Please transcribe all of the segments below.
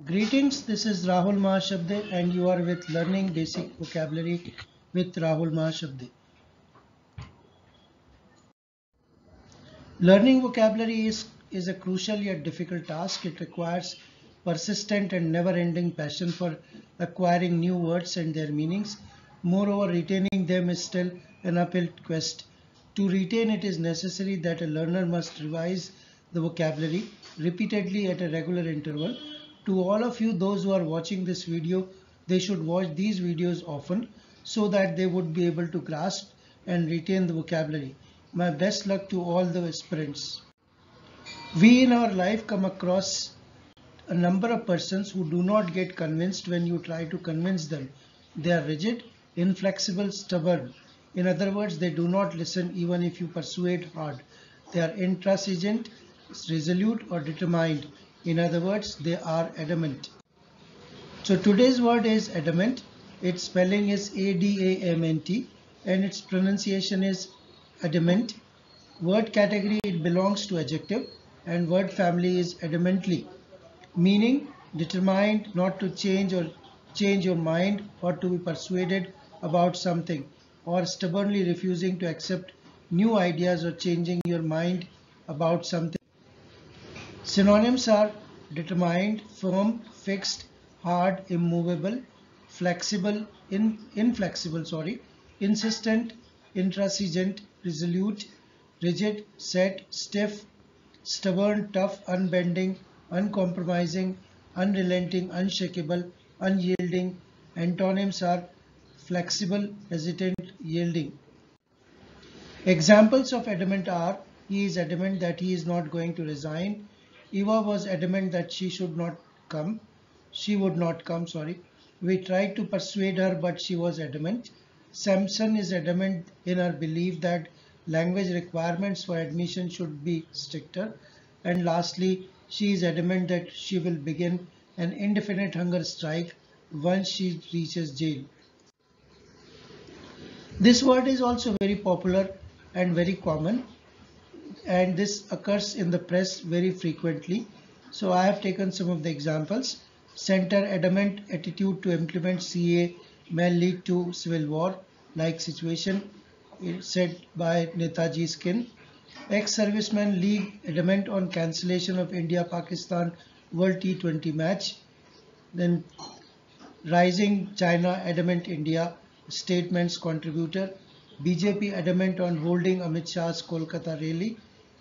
Greetings, this is Rahul Mahashabde and you are with Learning Basic Vocabulary with Rahul Mahashabde. Learning vocabulary is a crucial yet difficult task. It requires persistent and never-ending passion for acquiring new words and their meanings. Moreover, retaining them is still an uphill quest. To retain it is necessary that a learner must revise the vocabulary repeatedly at a regular interval. To all of you, those who are watching this video, they should watch these videos often so that they would be able to grasp and retain the vocabulary. My best luck to all the aspirants. We in our life come across a number of persons who do not get convinced when you try to convince them. They are rigid, inflexible, stubborn. In other words, they do not listen even if you persuade hard. They are intransigent, resolute or determined. In other words, they are adamant. So today's word is adamant. Its spelling is A-D-A-M-N-T and its pronunciation is adamant. Word category, it belongs to adjective, and word family is adamantly, meaning determined not to change your mind or to be persuaded about something, or stubbornly refusing to accept new ideas or changing your mind about something. Synonyms are determined, firm, fixed, hard, immovable, flexible, inflexible, insistent, intransigent, resolute, rigid, set, stiff, stubborn, tough, unbending, uncompromising, unrelenting, unshakable, unyielding. Antonyms are flexible, hesitant, yielding. Examples of adamant are: he is adamant that he is not going to resign. Eva was adamant that she would not come, We tried to persuade her, but she was adamant. Samson is adamant in her belief that language requirements for admission should be stricter. And lastly, she is adamant that she will begin an indefinite hunger strike once she reaches jail. This word is also very popular and very common, and this occurs in the press very frequently. So I have taken some of the examples. Center adamant attitude to implement CA may lead to civil war like situation, said by Netaji Skin. Ex-serviceman league adamant on cancellation of India-Pakistan World T20 match. Then rising China adamant India statements contributor. BJP adamant on holding Amit Shah's Kolkata rally.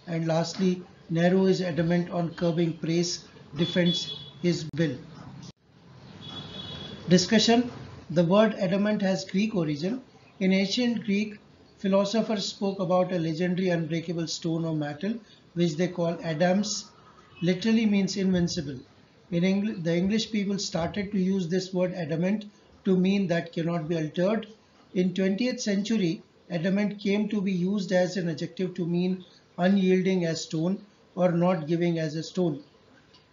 And lastly, Nehru is adamant on curbing praise, defends his bill. Discussion. The word adamant has Greek origin. In ancient Greek, philosophers spoke about a legendary unbreakable stone or metal which they call adams, literally means invincible. In English, the English people started to use this word adamant to mean that cannot be altered. In 20th century, adamant came to be used as an adjective to mean unyielding as stone or not giving as a stone.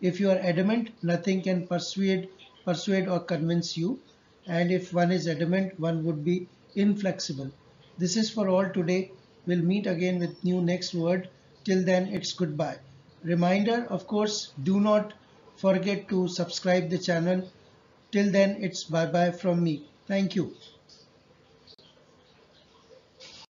If you are adamant, nothing can persuade or convince you. And if one is adamant, one would be inflexible. This is for all today. We'll meet again with new next word. Till then, it's goodbye. Reminder, of course, do not forget to subscribe the channel. Till then, it's bye-bye from me. Thank you.